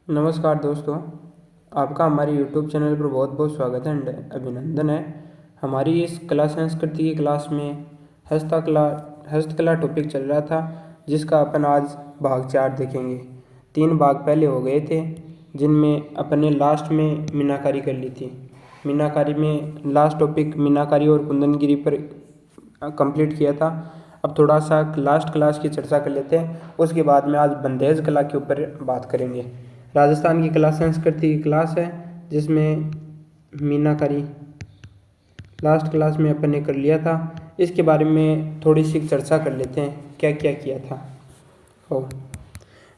नमस्कार दोस्तों, आपका हमारे YouTube चैनल पर बहुत बहुत स्वागत है एंड अभिनंदन है। हमारी इस कला संस्कृति की क्लास में हस्तकला टॉपिक चल रहा था, जिसका अपन आज भाग 4 देखेंगे। 3 भाग पहले हो गए थे, जिनमें अपने लास्ट में मीनाकारी कर ली थी। मीनाकारी में लास्ट टॉपिक मीनाकारी और कुंदनगिरी पर कंप्लीट किया था। अब थोड़ा सा लास्ट क्लास की चर्चा कर लेते हैं, उसके बाद में आज बंदेज कला के ऊपर बात करेंगे। राजस्थान की कला संस्कृति की क्लास है, जिसमें मीनाकारी लास्ट क्लास में अपन ने कर लिया था। इसके बारे में थोड़ी सी चर्चा कर लेते हैं, क्या क्या किया था। ओ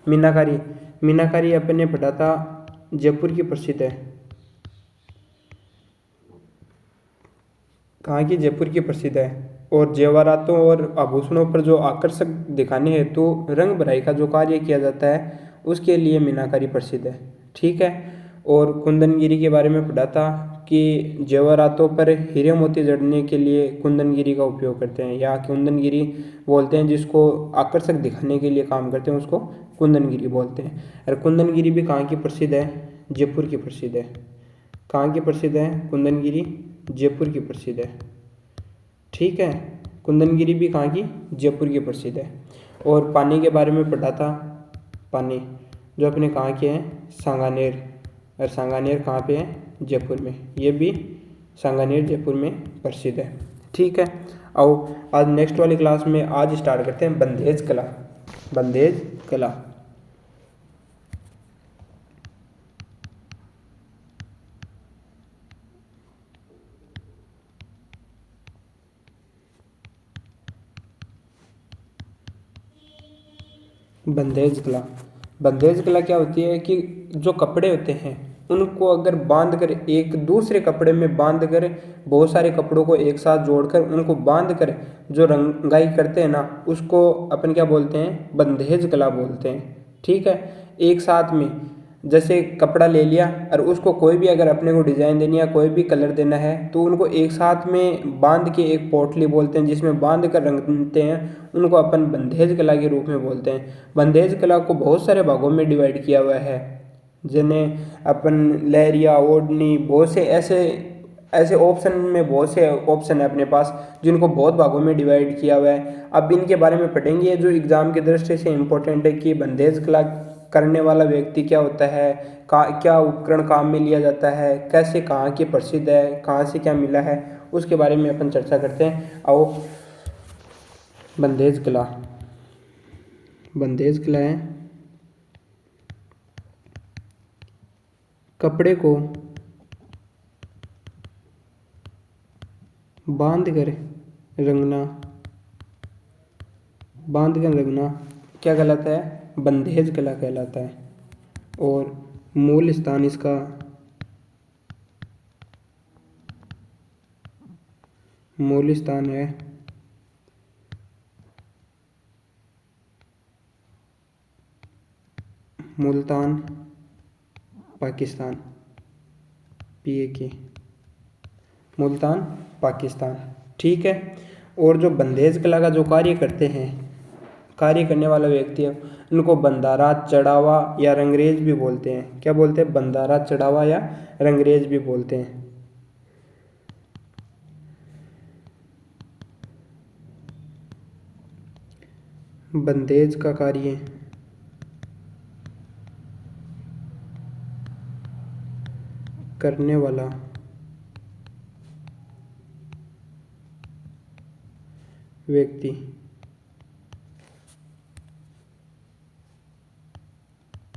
मीनाकारी मीनाकारी अपन ने पढ़ा था, जयपुर की प्रसिद्ध है। कहाँ की? जयपुर की प्रसिद्ध है। और जेवरातों और आभूषणों पर जो आकर्षक दिखाने हेतु रंग भराई का जो कार्य किया जाता है, उसके लिए मीनाकारी प्रसिद्ध है। ठीक है। और कुंदनगिरी के बारे में पढ़ा था कि जेवरातों पर हीरे मोती जड़ने के लिए कुंदनगिरी का उपयोग करते हैं, या कुंदनगिरी बोलते हैं, जिसको आकर्षक दिखाने के लिए काम करते हैं उसको कुंदनगिरी बोलते हैं। और कुंदनगिरी भी कहाँ की प्रसिद्ध है? जयपुर की प्रसिद्ध है। कहाँ की प्रसिद्ध है कुंदनगिरी? जयपुर की प्रसिद्ध है। ठीक है। कुंदनगिरी भी कहाँ की? जयपुर की प्रसिद्ध है। और पानी के बारे में पढ़ा था। पानी जो अपने कहाँ के हैं? सांगानेर। और सांगानेर कहाँ पे है? जयपुर में। ये भी सांगानेर जयपुर में प्रसिद्ध है। ठीक है। आओ आज नेक्स्ट वाली क्लास में आज स्टार्ट करते हैं बंदेज कला। बंदेज कला बंदेज कला क्या होती है कि जो कपड़े होते हैं उनको अगर बांध कर, एक दूसरे कपड़े में बांध कर, बहुत सारे कपड़ों को एक साथ जोड़कर उनको बांध कर जो रंगाई करते हैं ना, उसको अपन क्या बोलते हैं? बंदेज कला बोलते हैं। ठीक है। एक साथ में जैसे कपड़ा ले लिया और उसको कोई भी अगर अपने को डिज़ाइन देनी है, कोई भी कलर देना है, तो उनको एक साथ में बांध के एक पोटली बोलते हैं, जिसमें बांध कर रंगते हैं, उनको अपन बंदेज कला के रूप में बोलते हैं। बंदेज कला को बहुत सारे भागों में डिवाइड किया हुआ है, जिन्हें अपन लहरिया, ओढ़नी, बहुत से ऐसे ऐसे ऑप्शन में बहुत से ऑप्शन है अपने पास, जिनको बहुत भागों में डिवाइड किया हुआ है। अब इनके बारे में पढ़ेंगे, जो एग्ज़ाम की दृष्टि से इम्पोर्टेंट है कि बंदेज कला करने वाला व्यक्ति क्या होता है, क्या उपकरण काम में लिया जाता है, कैसे, कहाँ की प्रसिद्ध है, कहाँ से क्या मिला है, उसके बारे में अपन चर्चा करते हैं। आओ बंदेज कला है कपड़े को बांध कर रंगना क्या कहलाता है? बंदेज कला कहलाता है। और मूल स्थान इसका है मुल्तान, पाकिस्तान। PAK, मुल्तान, पाकिस्तान। ठीक है। और जो बंदेज कला का जो कार्य करने वाला व्यक्ति है, उनको बंधारा, चढ़ावा या रंगरेज भी बोलते हैं। क्या बोलते हैं? बंधारा, चढ़ावा या रंगरेज भी बोलते हैं। बंदेज का कार्य करने वाला व्यक्ति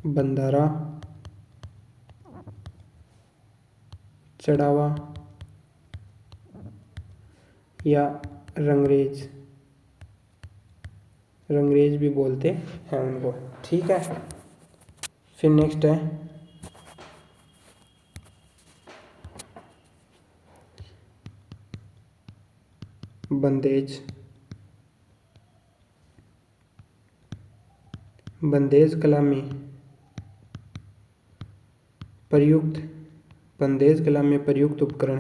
बंधारा, चढ़ावा या रंगरेज भी बोलते हैं उनको। ठीक है। फिर नेक्स्ट है बंदेज कला में प्रयुक्त उपकरण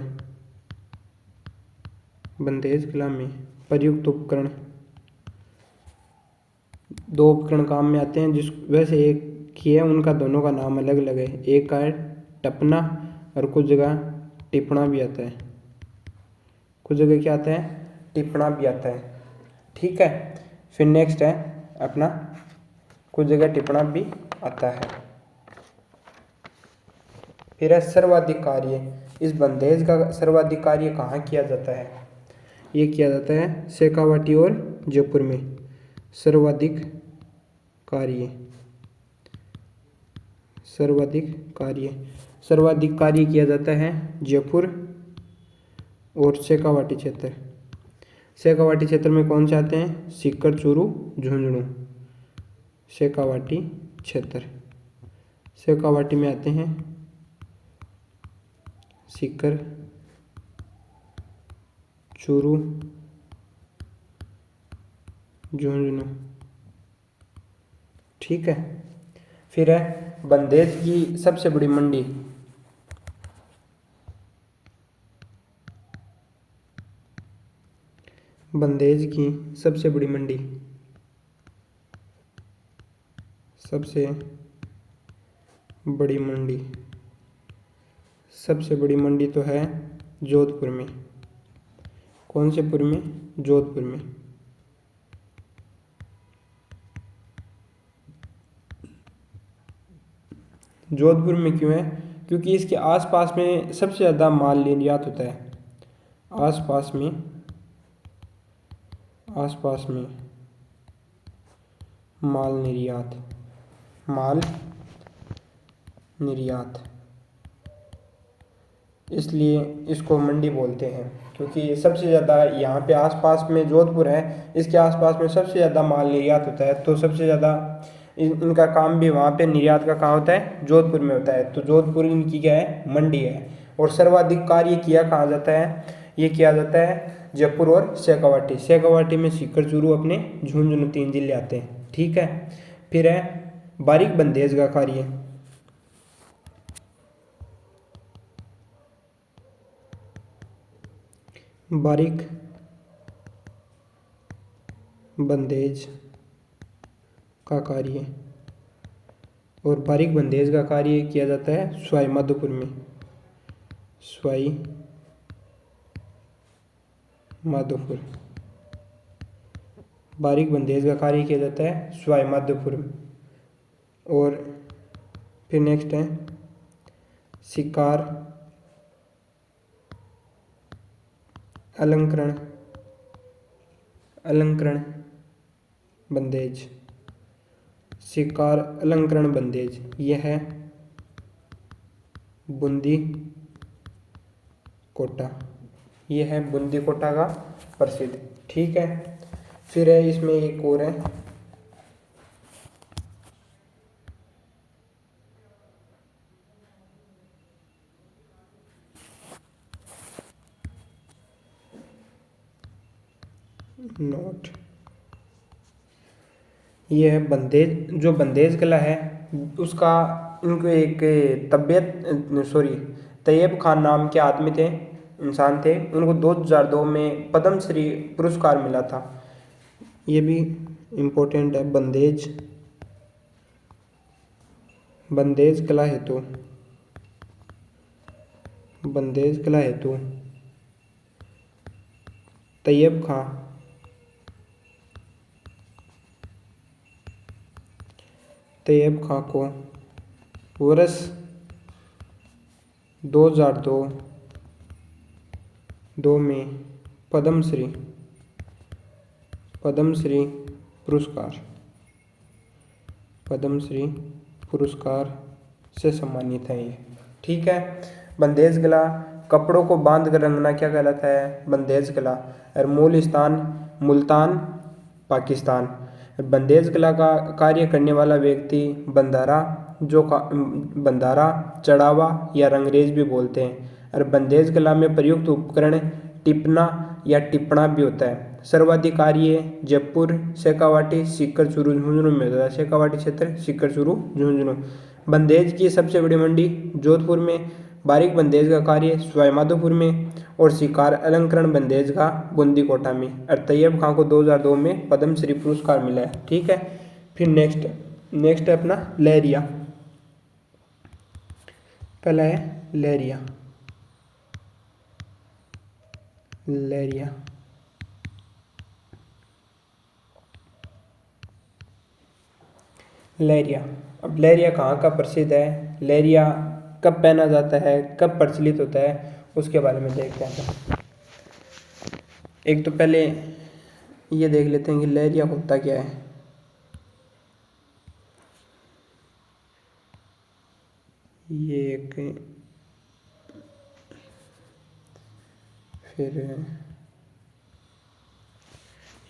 2 उपकरण काम में आते हैं, जिस वैसे एक किए उनका दोनों का नाम अलग अलग है। एक का है टपना और कुछ जगह टिपना भी आता है, कुछ जगह क्या आता है, टिपना भी आता है। ठीक है, फिर नेक्स्ट है अपना कुछ जगह टिपना भी आता है। फिर है सर्वाधिक कार्य। इस बंदेज का सर्वाधिक कार्य कहाँ किया जाता है? ये किया जाता है शेखावाटी और जयपुर में। सर्वाधिक कार्य, सर्वाधिक कार्य, सर्वाधिक कार्य किया जाता है जयपुर और शेखावाटी क्षेत्र। शेखावाटी क्षेत्र में कौन से आते हैं? सीकर, चूरू, झुंझुनू। शेखावाटी क्षेत्र, शेखावाटी में आते हैं सीकर, चूरू, झुंझुनू। ठीक है, फिर है बंदेज की सबसे बड़ी मंडी। बंदेज की सबसे बड़ी मंडी, सबसे बड़ी मंडी, सबसे बड़ी मंडी तो है जोधपुर में। कौन से पुर में? जोधपुर में। जोधपुर में क्यों है? क्योंकि इसके आसपास में सबसे ज़्यादा माल निर्यात होता है। आसपास में, आसपास में माल निर्यात, माल निर्यात, इसलिए इसको मंडी बोलते हैं। क्योंकि सबसे ज़्यादा यहाँ पे आसपास में जोधपुर है, इसके आसपास में सबसे ज़्यादा माल निर्यात होता है, तो सबसे ज़्यादा इनका काम भी वहाँ पे निर्यात का काम होता है जोधपुर में होता है। तो जोधपुर इनकी क्या है? मंडी है। और सर्वाधिक कार्य किया कहाँ जाता है? ये किया जाता है जयपुर और शेखावाटी। शेखावाटी में सीकर, चूरू, अपने झुंझुनू 3 जिले आते हैं। ठीक है, फिर है बारीक बंदेज का कार्य। बारीक बंदेज का कार्य, और बारीक बंदेज का कार्य किया जाता है सवाई माधोपुर में। सवाई माधोपुर, बारीक बंदेज का कार्य किया जाता है सवाई माधोपुर में। और फिर नेक्स्ट है शिकार, अलंकरण, अलंकरण बंदेज, शिकार अलंकरण बंदेज, यह है बूंदी कोटा। यह है बूंदी कोटा का प्रसिद्ध। ठीक है, फिर है इसमें एक और है नोट। यह है बंदेज, जो बंदेज कला है उसका, इनको एक तैयब खान नाम के आदमी थे, इंसान थे, उनको 2002 में पद्मश्री पुरस्कार मिला था। ये भी इम्पोर्टेंट है। बंदेज, बंदेज कला हेतु, बंदेज कला हेतु तैयब खां, तैयब खां को वर्ष 2002 में पद्मश्री, पद्मश्री पुरस्कार, पद्मश्री पुरस्कार से सम्मानित है ये। ठीक है, बंदेज कला कपड़ों को बांध कर रंगना क्या कहलाता है? बंदेज कला। और मूल स्थान मुल्तान, पाकिस्तान। बंदेज कला का कार्य करने वाला व्यक्ति बंधारा, जो बंधारा, चढ़ावा या रंगरेज भी बोलते हैं। और बंदेज कला में प्रयुक्त उपकरण टिपना या टिपना भी होता है। सर्वाधिक कार्य जयपुर, शेखावाटी, सीकर, चूरू, झुंझुनू में होता है। शेखावाटी क्षेत्र, सीकर, चूरू, झुंझुनू। बंदेज की सबसे बड़ी मंडी जोधपुर में, बारीक बंदेज का कार्य सवाई माधोपुर में, और शिकार अलंकरण बंदेज का बूंदी कोटा में। और तैयब खां को 2002 में पद्मश्री पुरस्कार मिला है। ठीक है, फिर नेक्स्ट नेक्स्ट है अपना लहरिया। पहला है लहरिया। लहरिया लहरिया। अब लहरिया कहाँ का प्रसिद्ध है, लहरिया कब पहना जाता है, कब प्रचलित होता है, उसके बारे में देखते हैं। एक तो पहले ये देख लेते हैं कि लहरिया होता क्या है। ये एक फिर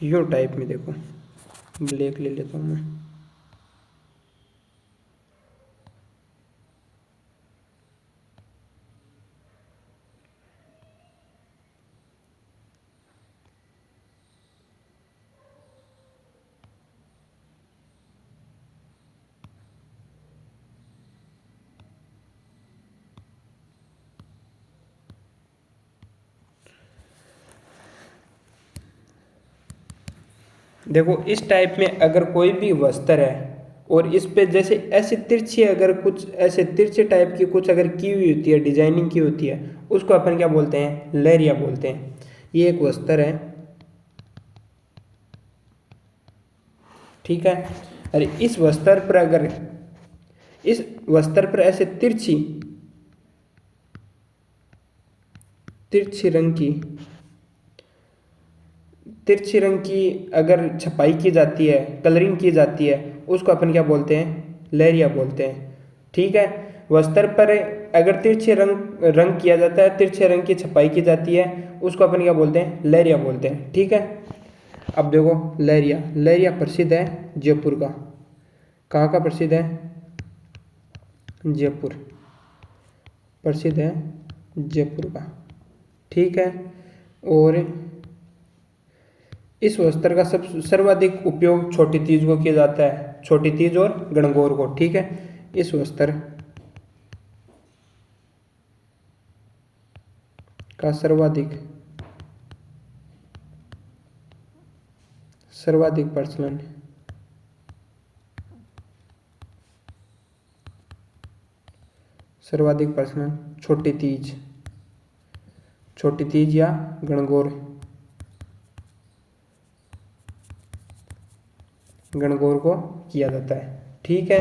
यो टाइप में देखो, ब्लैक ले लेता हूँ मैं। देखो इस टाइप में अगर कोई भी वस्त्र है और इस पे जैसे ऐसे तिरछी, अगर कुछ ऐसे तिरछे टाइप की कुछ अगर की हुई होती है, डिजाइनिंग की होती है, उसको अपन क्या बोलते हैं, लहरिया बोलते हैं। ये एक वस्त्र है, ठीक है। अरे इस वस्त्र पर अगर इस वस्त्र पर ऐसे तिरछी तिरछी रंग की तिरछी रंग की अगर छपाई की जाती है, कलरिंग की जाती है, उसको अपन क्या बोलते हैं, लहरिया बोलते हैं, ठीक है। वस्त्र पर अगर तिरछे रंग रंग किया जाता है, तिरछे रंग की छपाई की जाती है, उसको अपन क्या बोलते हैं, लहरिया बोलते हैं, ठीक है। अब देखो लहरिया, लहरिया प्रसिद्ध है जयपुर का। कहाँ का प्रसिद्ध है, जयपुर, प्रसिद्ध है जयपुर का, ठीक है। और इस वस्त्र का सब सर्वाधिक उपयोग छोटी तीज को किया जाता है, छोटी तीज और गणगौर को, ठीक है। इस वस्त्र का सर्वाधिक प्रचलन छोटी तीज या गणगौर को किया जाता है, ठीक है।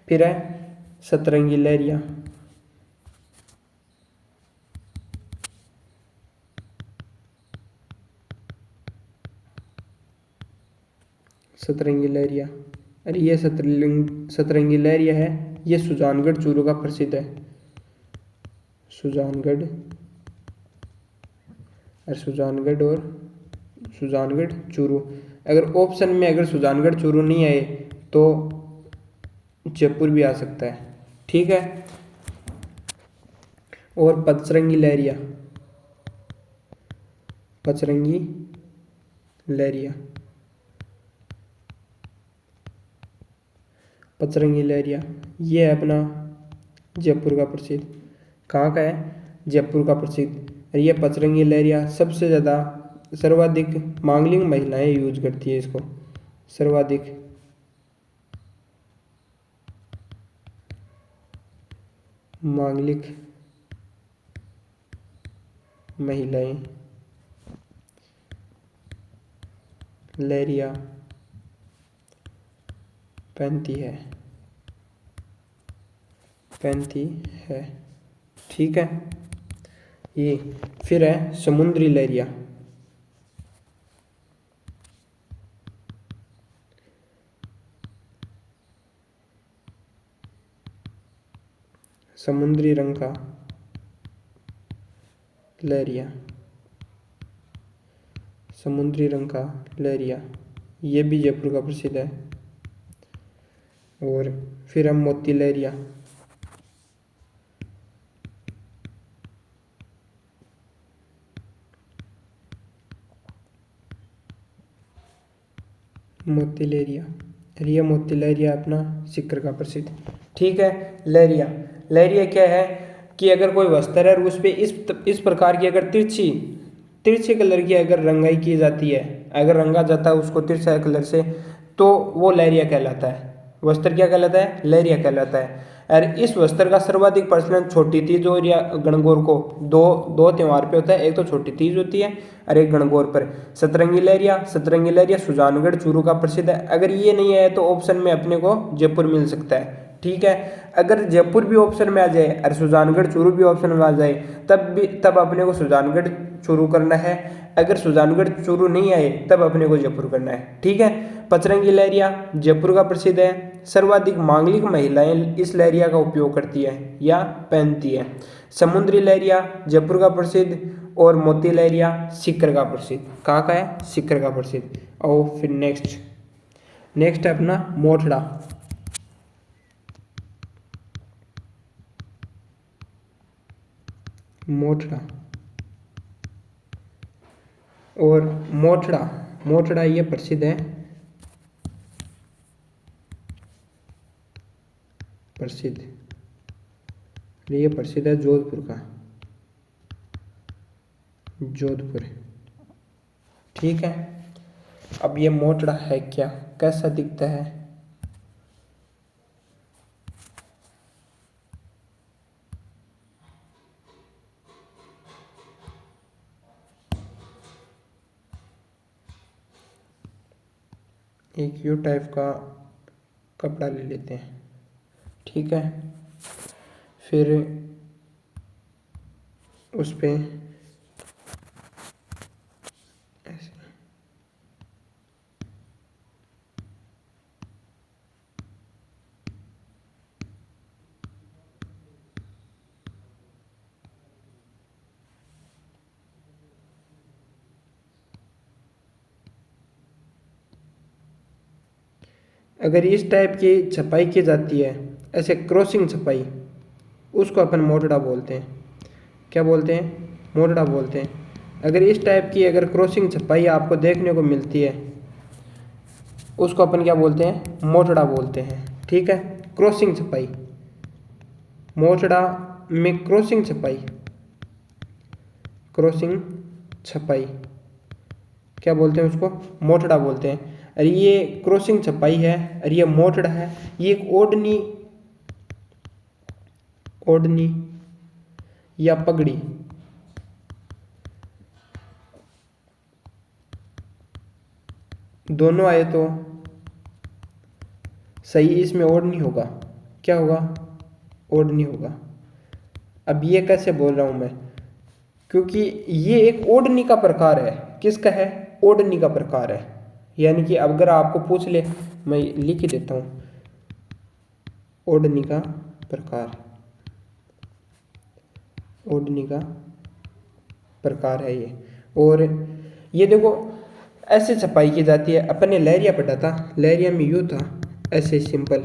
फिर है सतरंगी लहरिया। सतरंगी लहरिया, अरे ये सतरंगी लहरिया है, ये सुजानगढ़ चूरू का प्रसिद्ध है। सुजानगढ़ चूरू। अगर ऑप्शन में अगर सुजानगढ़ चूरू नहीं आए तो जयपुर भी आ सकता है, ठीक है। और पचरंगी लहरिया, पचरंगी लहरिया, पचरंगी लहरिया ये है अपना जयपुर का प्रसिद्ध। कहाँ का है, जयपुर का प्रसिद्ध। ये पचरंगी लहरिया सबसे ज़्यादा सर्वाधिक मांगलिक महिलाएं यूज करती है इसको, सर्वाधिक मांगलिक महिलाएं लहरिया पहनती है, ठीक है। ये फिर है समुद्री लहरिया। समुद्री रंग का लहरिया, समुद्री रंग का लहरिया, ये भी जयपुर का प्रसिद्ध है। और फिर हम मोती लहरिया, मोती लहरिया, ये मोती लहरिया अपना सिक्कर का प्रसिद्ध, ठीक है। लहरिया, लहरिया क्या है कि अगर कोई वस्त्र है और उस पर इस प्रकार की अगर तिरछे कलर की अगर रंगाई की जाती है, अगर रंगा जाता है उसको तिरछा कलर से, तो वो लहरिया कहलाता है, वस्त्र क्या कहलाता है? लहरिया कहलाता है। और इस वस्त्र का सर्वाधिक प्रचलन छोटी तीज और या गणगौर को दो त्योहार पे होता है। एक तो छोटी तीज होती है और एक गणगौर पर। सतरंगी लहरिया सुजानगढ़ चूरू का प्रसिद्ध है। अगर ये नहीं है तो ऑप्शन में अपने को जयपुर मिल सकता है। ठीक है, अगर जयपुर भी ऑप्शन में आ जाए और सुजानगढ़ चूरू भी ऑप्शन में आ जाए तब अपने को सुजानगढ़ चूरू करना है। अगर सुजानगढ़ चूरू नहीं आए तब अपने को जयपुर करना है। ठीक है, पचरंगी लहरिया जयपुर का प्रसिद्ध है। सर्वाधिक मांगलिक महिलाएं इस लहरिया का उपयोग करती है या पहनती है। समुद्री लहरिया जयपुर का प्रसिद्ध और मोती लहरिया सीकर का प्रसिद्ध। कहाँ का है? सीकर का प्रसिद्ध। और फिर नेक्स्ट है अपना मोठड़ा। और मोठड़ा ये प्रसिद्ध है ये प्रसिद्ध है जोधपुर। ठीक है, अब ये मोठड़ा है क्या, कैसा दिखता है? एक यू टाइप का कपड़ा ले लेते हैं। ठीक है, फिर उस पे ऐसे अगर इस टाइप की छपाई की जाती है, ऐसे क्रॉसिंग छपाई, उसको अपन मोठड़ा बोलते हैं। क्या बोलते हैं? मोठड़ा बोलते हैं। अगर इस टाइप की अगर क्रॉसिंग छपाई आपको देखने को मिलती है, उसको अपन क्या बोलते हैं? मोठड़ा बोलते हैं। ठीक है, क्रॉसिंग छपाई, मोठड़ा में क्रॉसिंग छपाई क्या बोलते हैं? उसको मोठड़ा बोलते हैं। और ये क्रॉसिंग छपाई है और ये मोठड़ा है। ये एक ओढ़नी या पगड़ी, दोनों आए तो सही इसमें ओढ़नी होगा। क्या होगा? ओढ़नी होगा। अब ये कैसे बोल रहा हूं मैं? क्योंकि ये एक ओढ़नी का प्रकार है। किसका है? ओढ़नी का प्रकार है। यानी कि अगर आपको पूछ ले, मैं लिख ही देता हूं, ओढ़नी का प्रकार है ये। और ये देखो ऐसे छपाई की जाती है। अपन ने लहरिया पढ़ा था, लहरिया में यूँ था, ऐसे सिंपल,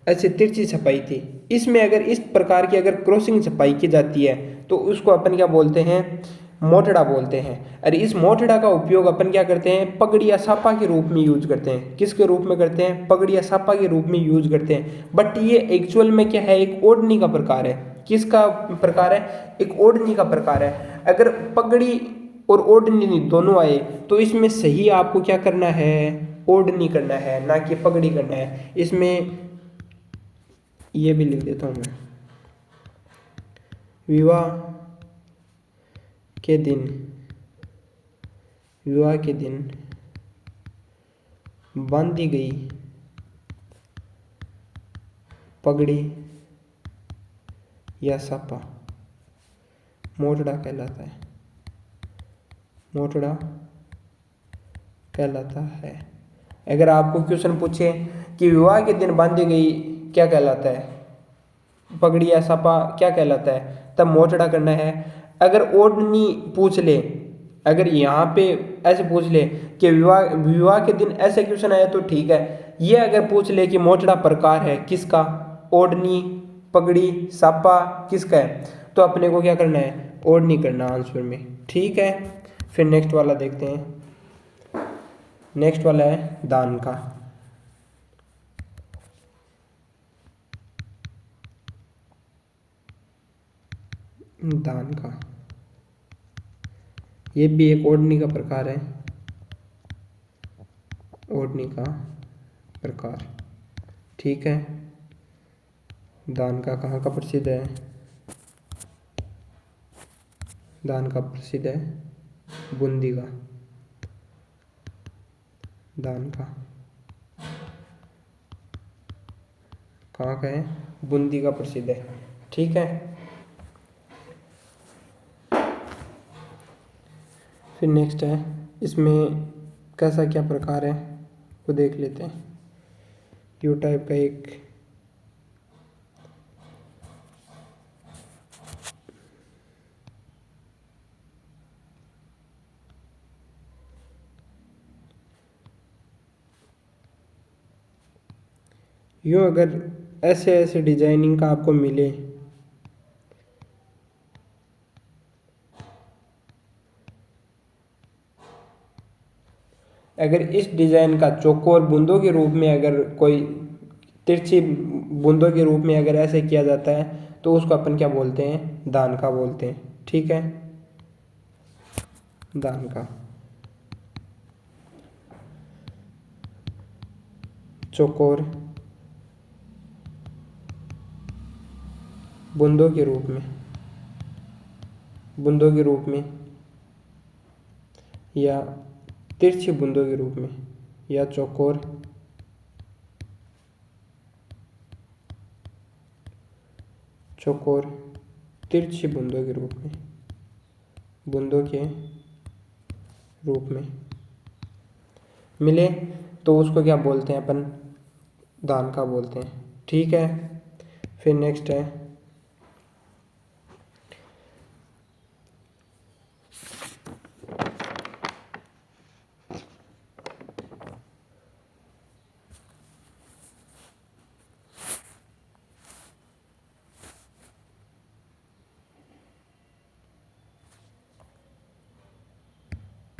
ऐसे तिरछी छपाई थी। इसमें अगर इस प्रकार की अगर क्रॉसिंग छपाई की जाती है तो उसको अपन क्या बोलते हैं? मोठड़ा बोलते हैं। और इस मोठड़ा का उपयोग अपन क्या करते हैं? पगड़ी या सापा के रूप में यूज करते हैं। किसके रूप में करते हैं? पगड़ी या सापा के रूप में यूज करते हैं। बट ये एक्चुअल में क्या है? एक ओढ़नी का प्रकार है। किसका प्रकार है? एक ओढ़नी का प्रकार है। अगर पगड़ी और ओढ़नी दोनों आए तो इसमें सही आपको क्या करना है? ओढ़नी करना है, ना कि पगड़ी करना है। इसमें ये भी लिख देता हूं मैं, विवाह के दिन बांधी गई पगड़ी या सापा मोठड़ा कहलाता है। अगर आपको क्वेश्चन पूछे कि विवाह के दिन बांधी गई क्या कहलाता है, पगड़ी या सापा क्या कहलाता है, तब मोठड़ा करना है। अगर ओढ़नी पूछ ले, अगर यहाँ पे ऐसे पूछ ले कि विवाह के दिन ऐसे क्वेश्चन आया तो ठीक है। ये अगर पूछ ले कि मोठड़ा प्रकार है किसका, ओढ़नी, पगड़ी, सापा किसका है, तो अपने को क्या करना है? ओढ़नी करना आंसर में। ठीक है, फिर नेक्स्ट वाला देखते हैं। नेक्स्ट वाला है दान का। ये भी एक ओढ़नी का प्रकार है। ठीक है। दान का कहाँ का प्रसिद्ध है? दान का प्रसिद्ध है बूंदी का। दान का कहाँ का है? बूंदी का प्रसिद्ध है। ठीक है। फिर नेक्स्ट है, इसमें कैसा क्या प्रकार है वो देख लेते हैं। यू टाइप का एक यूँ अगर ऐसे ऐसे डिजाइनिंग का आपको मिले, अगर इस डिजाइन का चौकोर बूंदों के रूप में, अगर कोई तिरछी बूंदों के रूप में अगर ऐसे किया जाता है तो उसको अपन क्या बोलते हैं? दान का बोलते हैं। ठीक है। दान का चौकोर बूंदों के रूप में, बूंदों के रूप में या तिरछी बूंदों के रूप में, या चौकोर चौकोर तिरछी बूंदों के रूप में, बूंदों के रूप में मिले तो उसको क्या बोलते हैं अपन? दान का बोलते हैं। ठीक है। फिर नेक्स्ट है